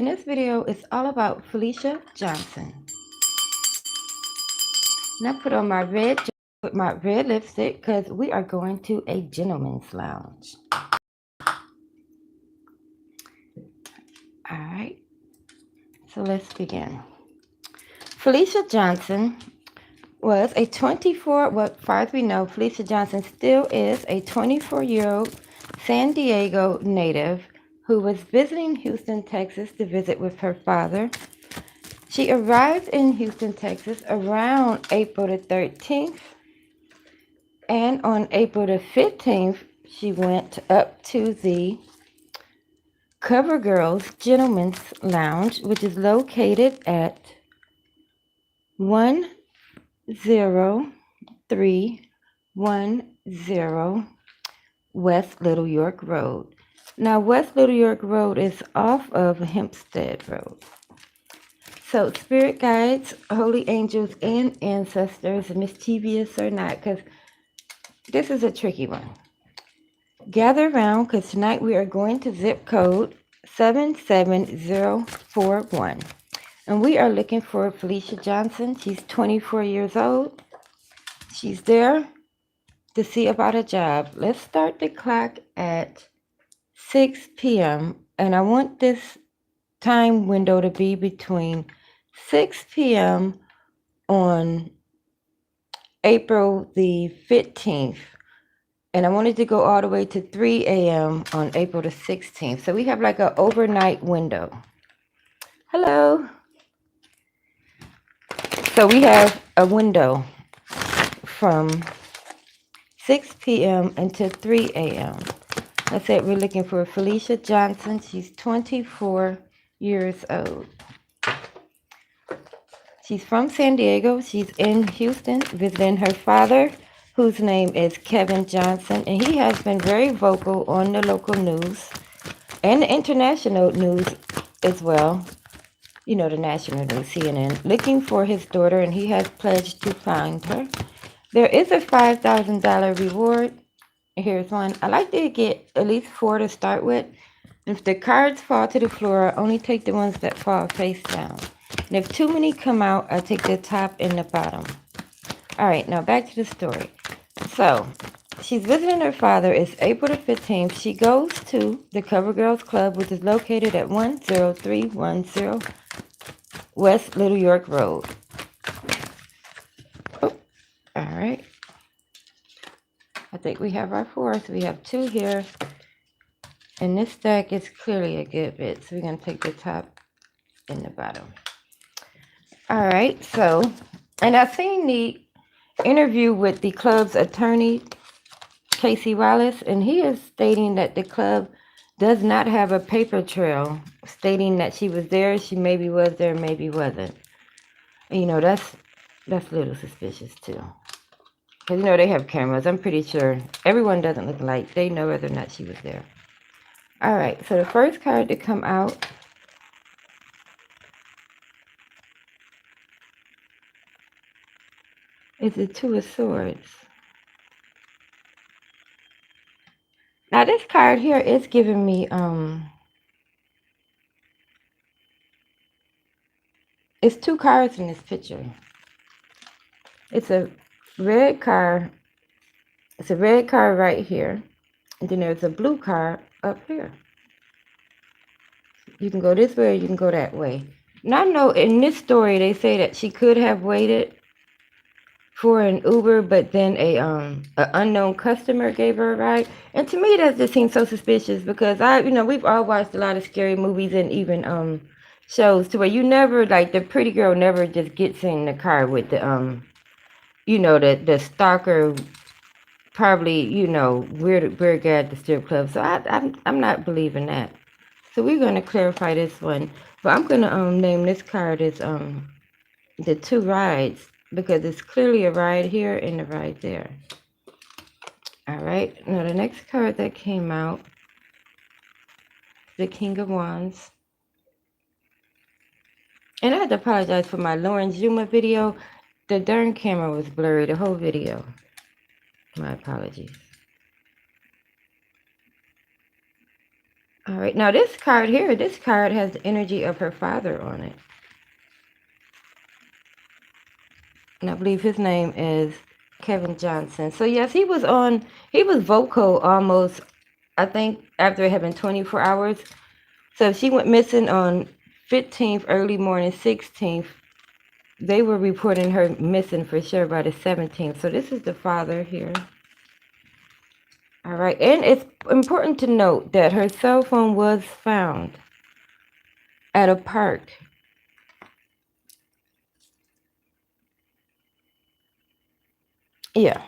And this video is all about Felicia Johnson. Now put on my red with my red lipstick because we are going to a gentleman's lounge. All right, so let's begin. Felicia Johnson was a 24, well, as far as we know, Felicia Johnson still is a 24-year-old San Diego native who was visiting Houston, Texas to visit with her father. She arrived in Houston, Texas around April the 13th, and on April the 15th, she went up to the CoverGirl's Gentleman's Lounge, which is located at 10310 West Little York Road. Now, West Little York Road is off of Hempstead Road. So, spirit guides, holy angels, and ancestors, mischievous or not, because this is a tricky one. Gather around because tonight we are going to zip code 77041. And we are looking for Felicia Johnson. She's 24 years old. She's there to see about a job. Let's start the clock at 6 p.m. And I want this time window to be between 6 p.m. on April the 15th. And I wanted to go all the way to 3 a.m. on April the 16th. So we have like an overnight window. Hello. So we have a window from 6 p.m. until 3 a.m. I said we're looking for Felicia Johnson. She's 24 years old. She's from San Diego. She's in Houston visiting her father, whose name is Kevin Johnson, and he has been very vocal on the local news and the international news as well. You know, the national news, CNN, looking for his daughter, and he has pledged to find her. There is a $5,000 reward. Here's one. I like to get at least 4 to start with. If the cards fall to the floor, I only take the ones that fall face down. And if too many come out, I take the top and the bottom. All right, now back to the story. So, she's visiting her father. It's April the 15th. She goes to the CoverGirls Club, which is located at 10310 West Little York Road. Oh, all right. I think we have our 4, so we have 2 here. And this stack is clearly a good bit, so we're going to take the top and the bottom. All right, so, and I've seen the interview with the club's attorney, Casey Wallace, and he is stating that the club does not have a paper trail stating that she was there. She maybe was there, maybe wasn't. And, you know, that's a little suspicious too. Because, you know, they have cameras. I'm pretty sure everyone doesn't look alike. They know whether or not she was there. All right, so the first card to come out is the 2 of Swords. Now this card here is giving me it's 2 cards in this picture. It's a red card. It's a red card right here. And then there's a blue card up here. You can go this way or you can go that way. Now I know in this story they say that she could have waited for an Uber, but then a unknown customer gave her a ride. And to me that just seems so suspicious because we've all watched a lot of scary movies and even shows to where you never, like, the pretty girl never just gets in the car with the the stalker, probably, weird guy at the strip club. So I'm not believing that. So we're gonna clarify this one. But I'm gonna name this card as the 2 rides, because it's clearly a ride here and a ride there. All right, now the next card that came out, the King of Wands. And I had to apologize for my Lauren Zuma video. The darn camera was blurry the whole video. My apologies. All right, now this card here, this card has the energy of her father on it. And I believe his name is Kevin Johnson. So yes, he was vocal almost, I think, after it had been 24 hours. So she went missing on 15th, early morning, 16th. They were reporting her missing for sure by the 17th. So this is the father here. All right, and it's important to note that her cell phone was found at a park. Yeah,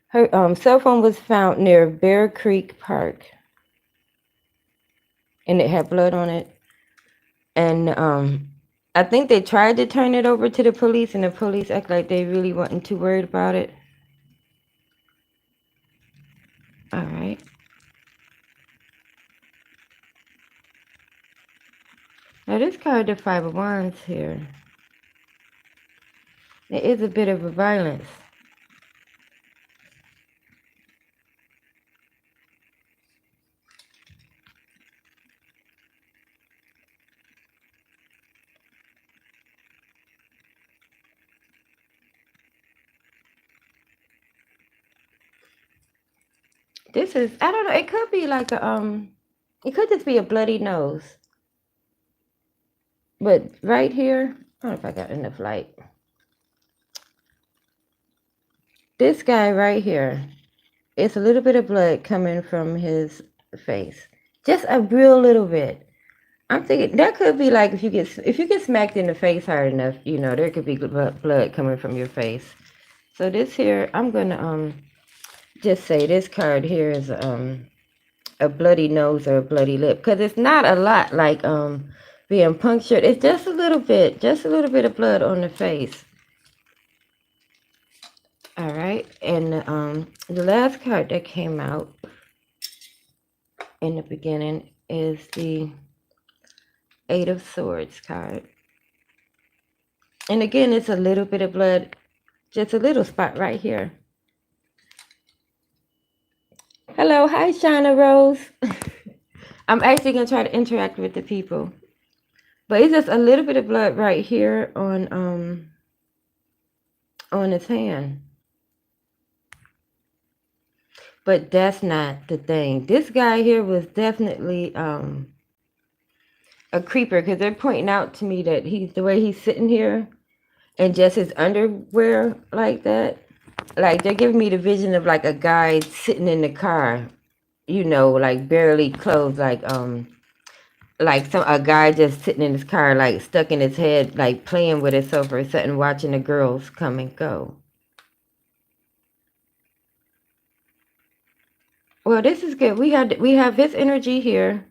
her cell phone was found near Bear Creek Park, and it had blood on it. And I think they tried to turn it over to the police, and the police act like they really wasn't too worried about it. All right. Now this card, the Five of Wands here, there is a bit of a violence. This is, I don't know, it could be like a it could just be a bloody nose. But right here, I don't know if I got enough light. This guy right here, it's a little bit of blood coming from his face. Just a real little bit. I'm thinking that could be like if you get smacked in the face hard enough, there could be blood coming from your face. So this here, I'm gonna just say this card here is a bloody nose or a bloody lip, because it's not a lot like being punctured. It's just a little bit of blood on the face. All right, and the last card that came out in the beginning is the Eight of Swords card. And again, it's a little bit of blood, just a little spot right here. Hello, hi, Shauna Rose. I'm actually going to try to interact with the people. But it's just a little bit of blood right here on his hand. But that's not the thing. This guy here was definitely a creeper, because they're pointing out to me that the way he's sitting here and just his underwear like that. Like, they're giving me the vision of like a guy sitting in the car, like barely clothed, like a guy just sitting in his car, like stuck in his head, like playing with himself or something, watching the girls come and go. Well, this is good. We have his energy here,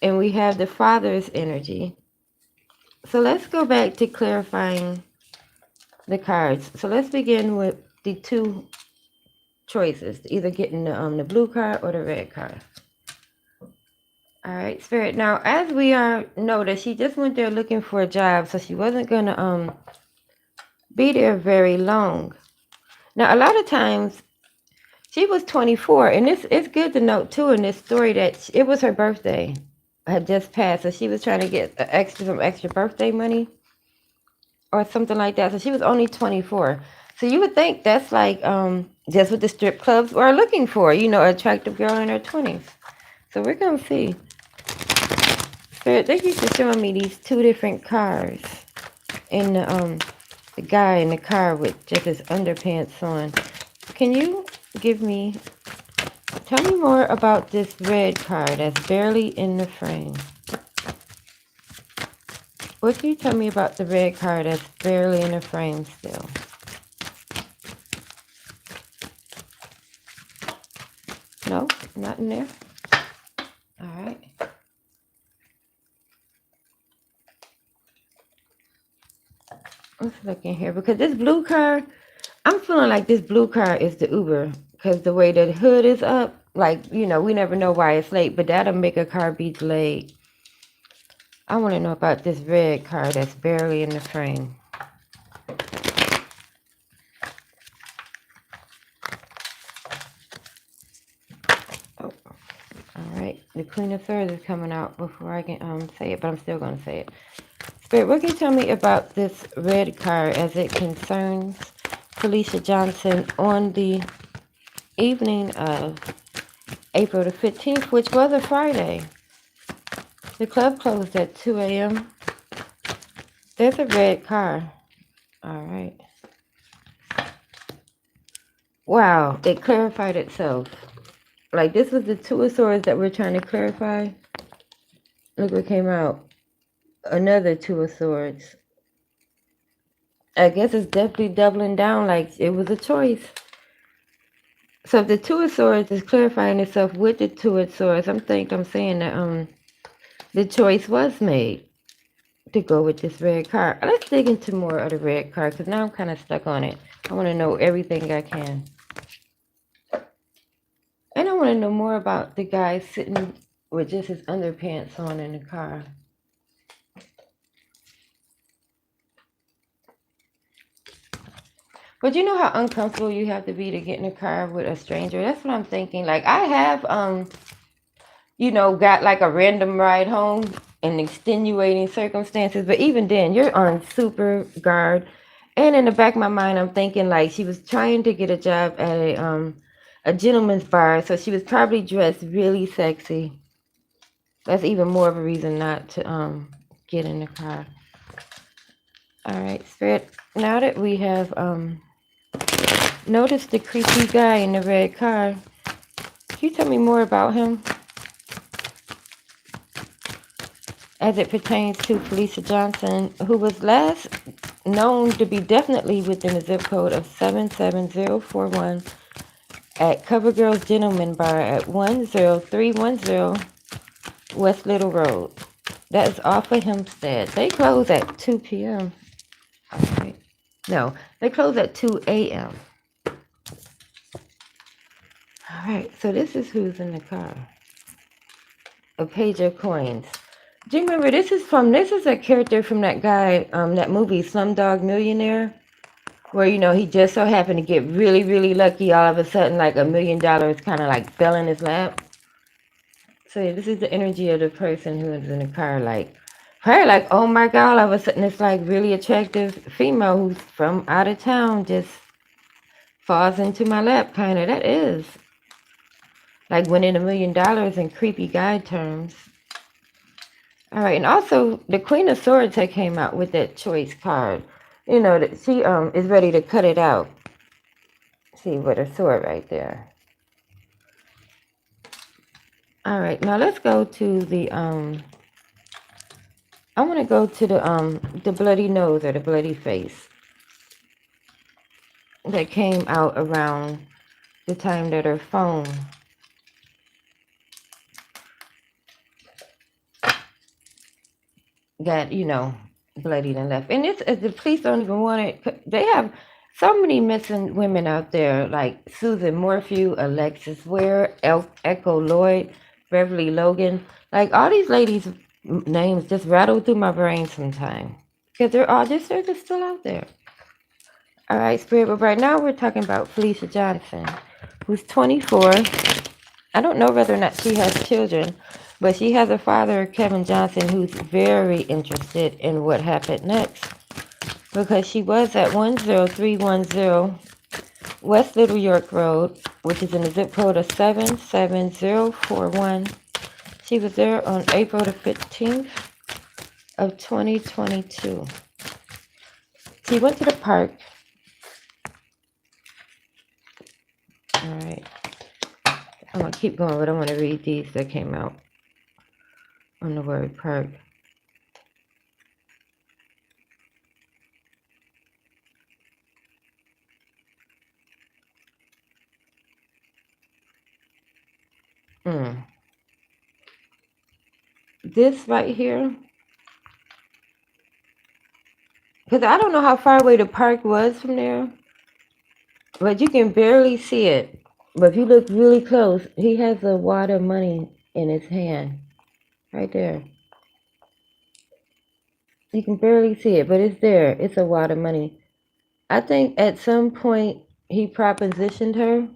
and we have the father's energy. So let's go back to clarifying the cards. So let's begin with the two choices, either getting the blue card or the red card. All right, Spirit. Now, as we know that she just went there looking for a job, so she wasn't gonna be there very long. Now, a lot of times she was 24, and it's good to note too in this story that it was her birthday had just passed, so she was trying to get some extra birthday money or something like that. So she was only 24. So you would think that's like just what the strip clubs are looking for, an attractive girl in her 20s. So we're gonna see. Spirit, thank you for showing me these two different cars. And the guy in the car with just his underpants on. Can you tell me more about this red card that's barely in the frame? What can you tell me about the red card that's barely in the frame still? No, not in there. All right. Let's look in here, because this blue card, I'm feeling like this blue card is the Uber, because the way the hood is up, like, we never know why it's late, but that'll make a car be delayed. I want to know about this red card that's barely in the frame. Oh, all right. The Queen of Swords is coming out before I can say it, but I'm still gonna say it. Spirit, what can you tell me about this red card as it concerns Felicia Johnson on the evening of April the 15th, which was a Friday? The club closed at 2 a.m. There's a red car. All right. Wow, it clarified itself. Like, this was the Two of Swords that we're trying to clarify. Look what came out. Another Two of Swords. I guess it's definitely doubling down like it was a choice. So if the Two of Swords is clarifying itself with the Two of Swords, I'm saying that the choice was made to go with this red card. Let's dig into more of the red card because now I'm kind of stuck on it. I want to know everything I can. And I want to know more about the guy sitting with just his underpants on in the car. But you know how uncomfortable you have to be to get in a car with a stranger? That's what I'm thinking. Like, I have, got like a random ride home in extenuating circumstances. But even then, you're on super guard. And in the back of my mind, I'm thinking like she was trying to get a job at a gentleman's bar. So she was probably dressed really sexy. That's even more of a reason not to get in the car. All right, Spirit. Now that we have noticed the creepy guy in the red car, can you tell me more about him as it pertains to Felicia Johnson, who was last known to be definitely within the zip code of 77041 at CoverGirl's Gentleman Bar at 10310 West Little Road. That is off of Hempstead. They close at 2 p.m. All right. No, they close at 2 a.m. All right, so this is who's in the car. A page of coins. Do you remember this is a character from that guy, that movie Slumdog Millionaire, where he just so happened to get really, really lucky all of a sudden, like $1 million kind of like fell in his lap. So yeah, this is the energy of the person who is in the car, like probably like, oh my god, all of a sudden it's like really attractive female who's from out of town just falls into my lap, kind of. That is like winning $1 million in creepy guy terms. All right, and also the Queen of Swords had came out with that choice card. That she is ready to cut it out. See, with her sword right there. All right, now let's go to the I want to go to the bloody nose or the bloody face that came out around the time that her phone got, bloodied and left. And it's the police don't even want it. They have so many missing women out there, like Susan Morphew, Alexis Ware, Echo Lloyd, Beverly Logan. Like all these ladies' names just rattle through my brain sometimes because they're just still out there. All right, Spirit. But right now we're talking about Felicia Johnson, who's 24. I don't know whether or not she has children, but she has a father, Kevin Johnson, who's very interested in what happened next because she was at 10310 West Little York Road, which is in the zip code of 77041. She was there on April the 15th of 2022. She went to the park. All right. I'm going to keep going, but I want to read these that came out on the word park. This right here, because I don't know how far away the park was from there, but you can barely see it. But if you look really close, he has a wad of money in his hand. Right there. You can barely see it, but it's there. It's a wad of money. I think at some point he propositioned her,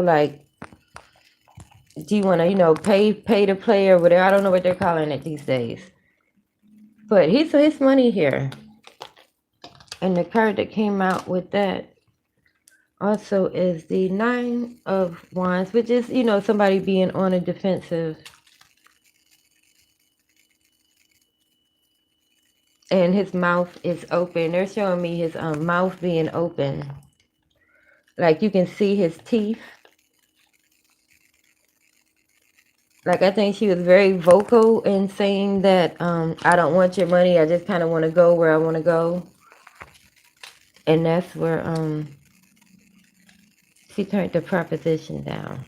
like Do you want to, pay to play or whatever? I don't know what they're calling it these days. But he's his money here. And the card that came out with that also is the Nine of Wands, which is, somebody being on a defensive. And his mouth is open. They're showing me his mouth being open. Like you can see his teeth. Like I think she was very vocal in saying that I don't want your money. I just kind of want to go where I want to go. And that's where she turned the proposition down.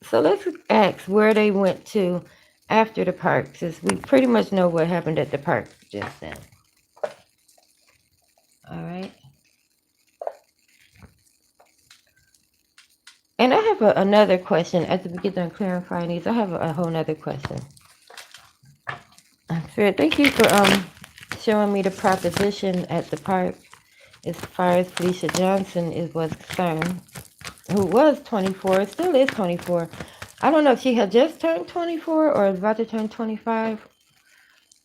So let's ask where they went to after the park, since we pretty much know what happened at the park just then. All right. And I have another question. After we get done clarifying these, I have a whole nother question. Spirit, thank you for showing me the proposition at the park as far as Felicia Johnson was concerned, who was 24, still is 24. I don't know if she had just turned 24 or is about to turn 25,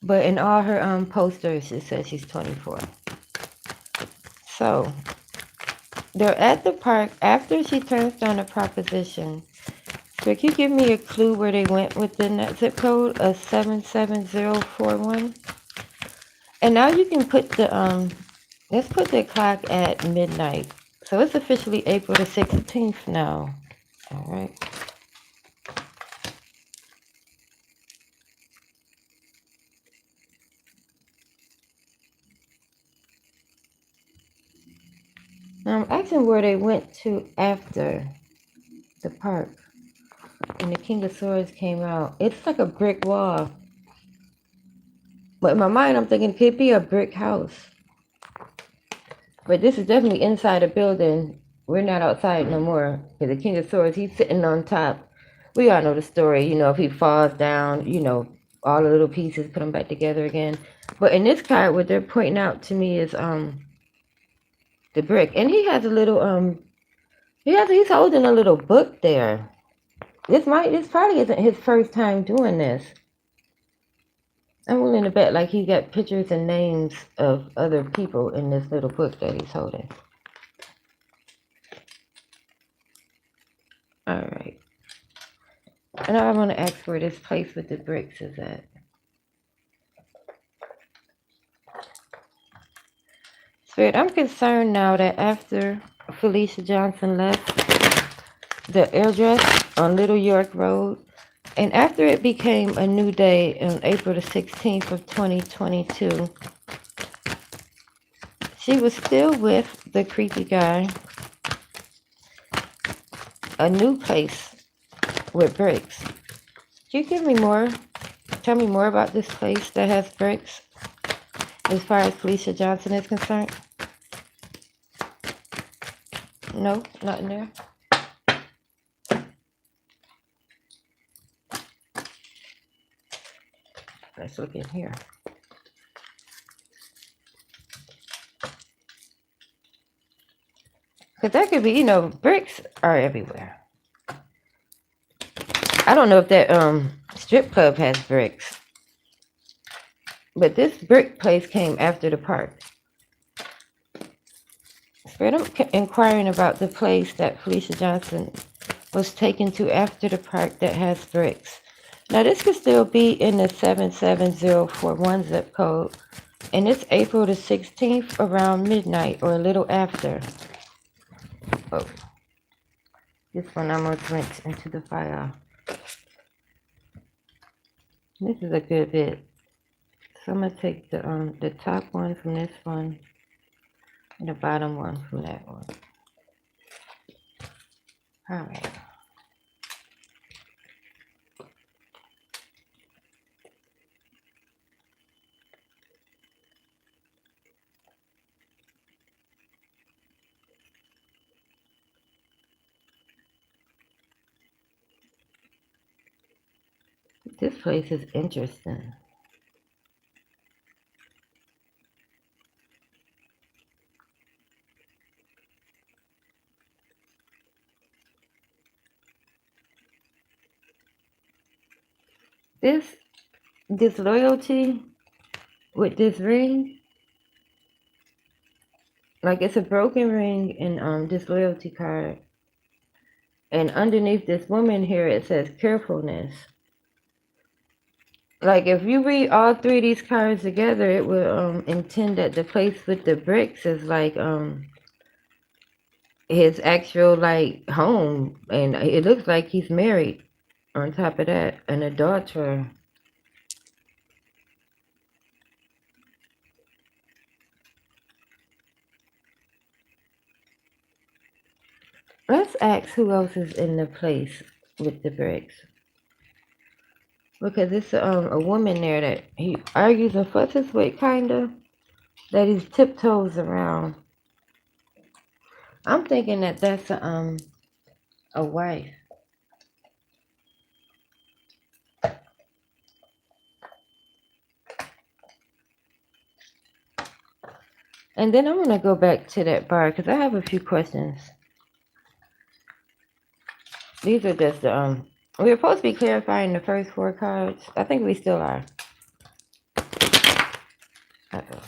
but in all her posters it says she's 24. So they're at the park after she turns down the proposition. So can you give me a clue where they went within that zip code of 77041? And now you can put the let's put the clock at midnight. So it's officially April the 16th now. All right. Now I'm asking where they went to after the park. And the King of Swords came out. It's like a brick wall. But in my mind, I'm thinking it could be a brick house. But this is definitely inside a building. We're not outside no more. Because the King of Swords, he's sitting on top. We all know the story. If he falls down, all the little pieces, put them back together again. But in this card, what they're pointing out to me is the brick. And he has a little, he's holding a little book there. This probably isn't his first time doing this. I'm willing to bet like he got pictures and names of other people in this little book that he's holding. All right. And now I want to ask where this place with the bricks is at. Spirit, I'm concerned now that after Felicia Johnson left the address on Little York Road, and after it became a new day on April the 16th of 2022, she was still with the creepy guy. A new place with bricks. Can you tell me more about this place that has bricks as far as Felicia Johnson is concerned? No, not in there. Let's look in here. Because that could be, bricks are everywhere. I don't know if that strip club has bricks. But this brick place came after the park. Spirit, I'm inquiring about the place that Felicia Johnson was taken to after the park that has bricks. Now, this could still be in the 77041 zip code, and it's April the 16th around midnight or a little after. Oh, this one almost went into the fire. This is a good bit. So I'm going to take the top one from this one and the bottom one from that one. All right. This place is interesting. This disloyalty with this ring, like it's a broken ring and disloyalty card. And underneath this woman here, it says carefulness. Like if you read all three of these cards together, it will intend that the place with the bricks is like his actual like home, and it looks like he's married. On top of that, an adulterer. Let's ask who else is in the place with the bricks. Because it's a woman there that he argues and fusses with, kinda, that he tiptoes around. I'm thinking that that's a wife. And then I'm gonna go back to that bar because I have a few questions. These are just we were supposed to be clarifying the first four cards. I think we still are. Uh-oh.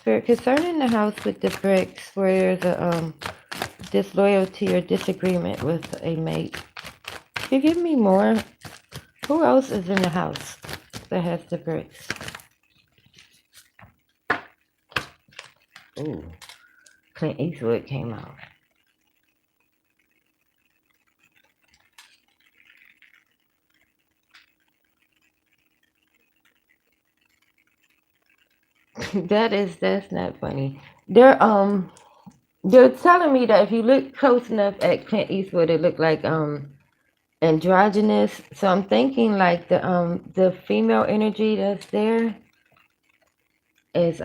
Spirit, concerning the house with the bricks, where there's a disloyalty or disagreement with a mate. Can you give me more? Who else is in the house that has the bricks? Ooh, Clint Eastwood came out. That's not funny. They're telling me that if you look close enough at Clint Eastwood, it looked like androgynous. So I'm thinking like the female energy that's there is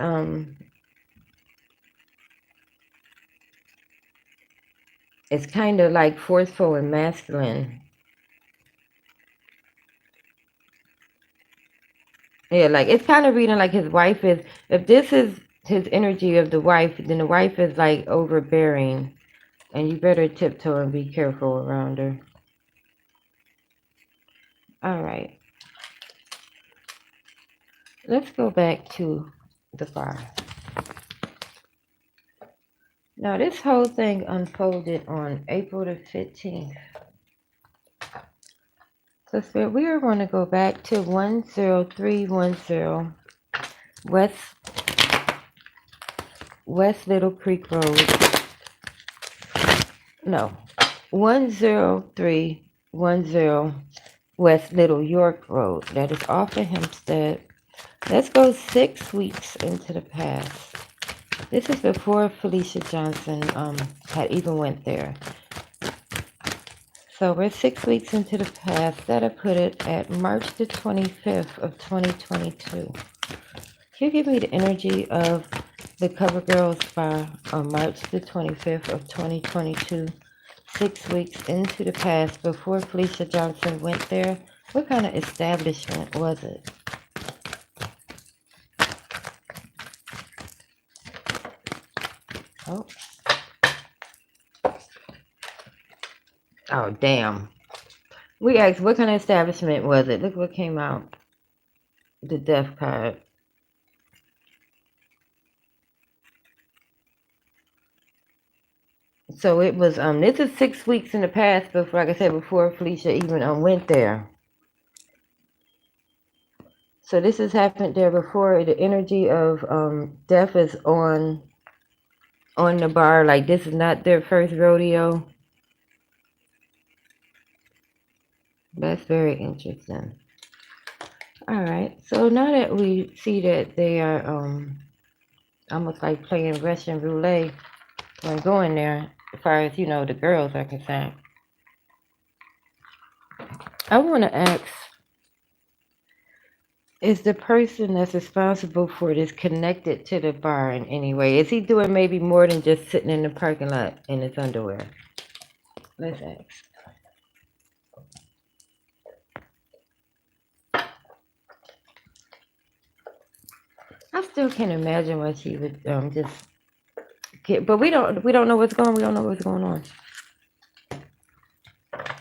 it's kind of like forceful and masculine. Yeah, like it's kind of reading like his wife is. If this is his energy of the wife, then the wife is like overbearing, and you better tiptoe and be careful around her. All right, let's go back to the bar. Now, this whole thing unfolded on April the 15th. So, Spirit, we are going to go back to 10310 West Little Creek Road. No, 10310 West Little York Road. That is off of Hempstead. Let's go 6 weeks into the past. This is before Felicia Johnson had even went there. So we're 6 weeks into the past. That'll put it at March the 25th of 2022. Can you give me the energy of the CoverGirl Spa on March the 25th of 2022? 6 weeks into the past before Felicia Johnson went there. What kind of establishment was it? Oh, oh damn. We asked what kind of establishment was it. Look what came out. The death card. So it was this is 6 weeks in the past before, like I said, before Felicia even went there. So this has happened there before. The energy of death is on the bar. Like this is not their first rodeo. That's very interesting. All right. So now that we see that they are almost like playing Russian roulette when going there, as far as the girls are concerned, I want to ask: is the person that's responsible for this connected to the bar in any way? Is he doing maybe more than just sitting in the parking lot in his underwear? Let's ask. I still can't imagine why she would just But we don't know what's going. We don't know what's going on.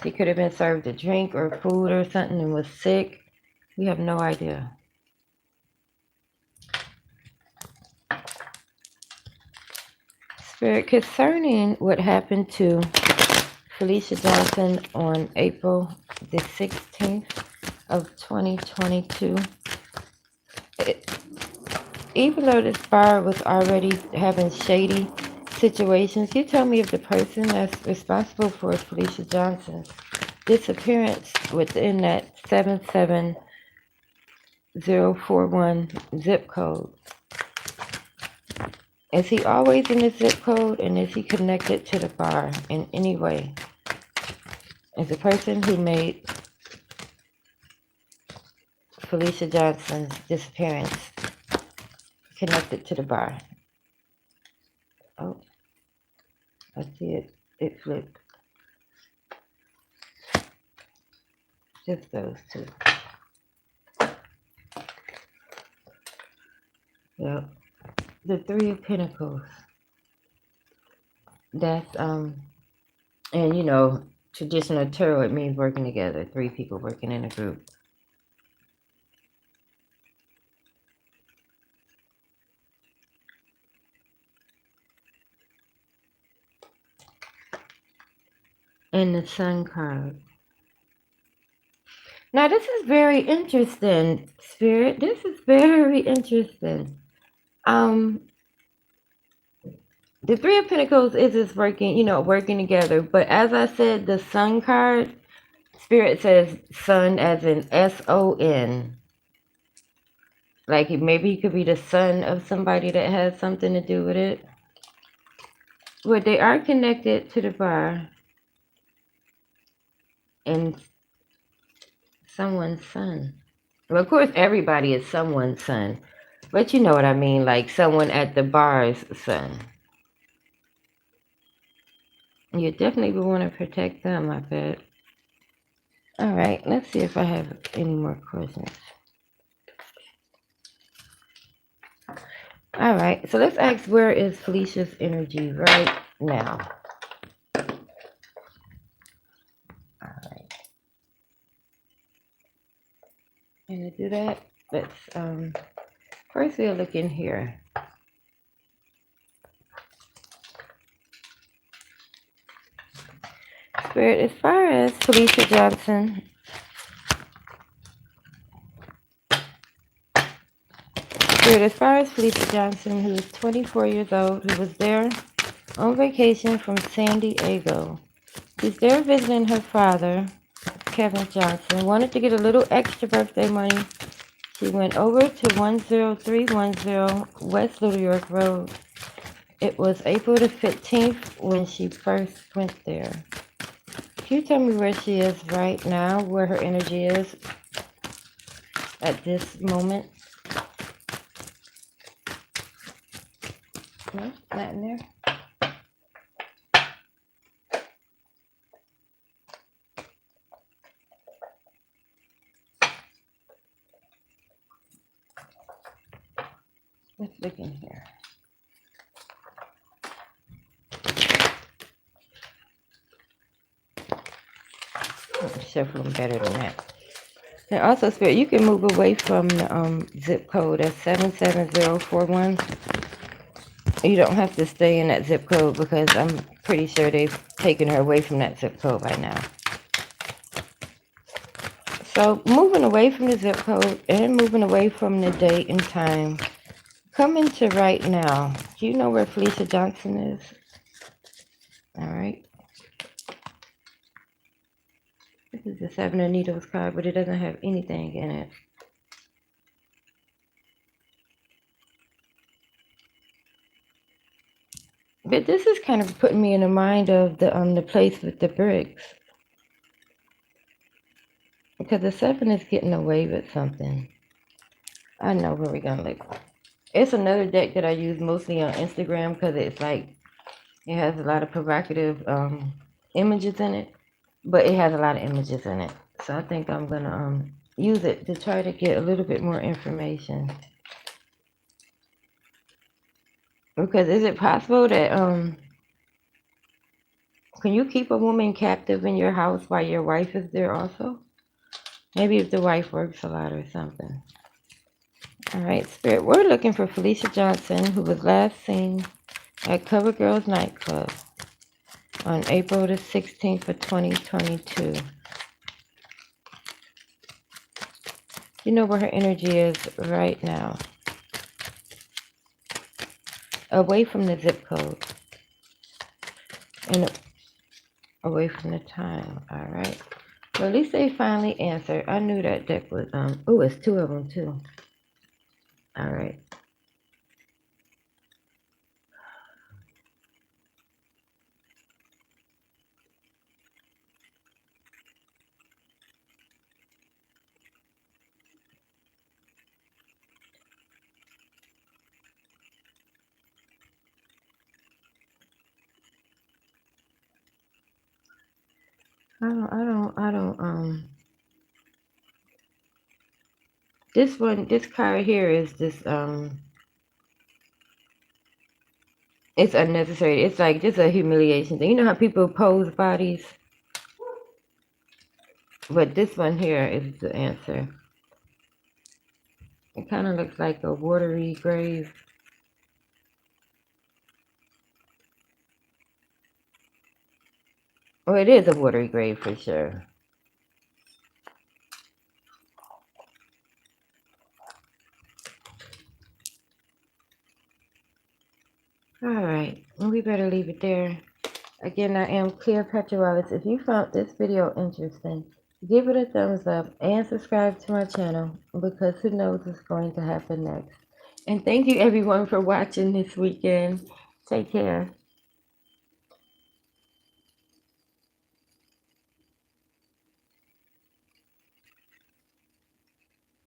She could have been served a drink or food or something and was sick. We have no idea. Spirit, concerning what happened to Felicia Johnson on April the 16th of 2022, it, even though this bar was already having shady situations, you tell me if the person that's responsible for Felicia Johnson's disappearance within that 77041 zip code, is he always in the zip code, and is he connected to the bar in any way? Is the person who made Felicia Johnson's disappearance connected to the bar? Oh, I see it. It flipped. Just those two. Yep. The Three of Pentacles. That's and traditional tarot, it means working together, three people working in a group. And the Sun card. Now this is very interesting, Spirit. This is very interesting. The Three of Pentacles is just working together. But as I said, the Sun card, Spirit says Sun as in SON. Like maybe he could be the son of somebody that has something to do with it. But they are connected to the bar and someone's son. Well, of course, everybody is someone's son. But you know what I mean, like someone at the bar's son. You definitely would want to protect them, I bet. All right, let's see if I have any more questions. All right, so let's ask, where is Felicia's energy right now? All right. And to do that, let's first we'll look in here. Spirit, as far as Felicia Johnson, who is 24 years old, who was there on vacation from San Diego. She's there visiting her father, Kevin Johnson. Wanted to get a little extra birthday money. She went over to 10310 West Little York Road. It was April the 15th when she first went there. Can you tell me where she is right now, where her energy is at this moment? No, not in there. Let's look in here. Shuffle them better than that. And also, Spirit, you can move away from the zip code at 77041. You don't have to stay in that zip code because I'm pretty sure they've taken her away from that zip code by now. So moving away from the zip code and moving away from the date and time, coming to right now. Do you know where Felicia Johnson is? All right. This is the Seven of Needles card, but it doesn't have anything in it. But this is kind of putting me in the mind of the place with the bricks. Because the 7 is getting away with something. I know where we're going to look. It's another deck that I use mostly on Instagram because it's like, it has a lot of provocative images in it. But it has a lot of images in it. So I think I'm going to use it to try to get a little bit more information. Because is it possible that can you keep a woman captive in your house while your wife is there also? Maybe if the wife works a lot or something. All right, Spirit, we're looking for Felicia Johnson, who was last seen at Cover Girls nightclub on April the 16th of 2022. You know where her energy is right now. Away from the zip code and away from the time. All right. Well, at least they finally answered. I knew that deck was oh, it's two of them too. All right. I don't. This card here is this it's unnecessary. It's like just a humiliation thing. You know how people pose bodies? But this one here is the answer. It kind of looks like a watery grave. Well, it is a watery grave for sure. All right. Well, we better leave it there. Again, I am Cleopatra Wallace. If you found this video interesting, give it a thumbs up and subscribe to my channel because who knows what's going to happen next. And thank you everyone for watching this weekend. Take care.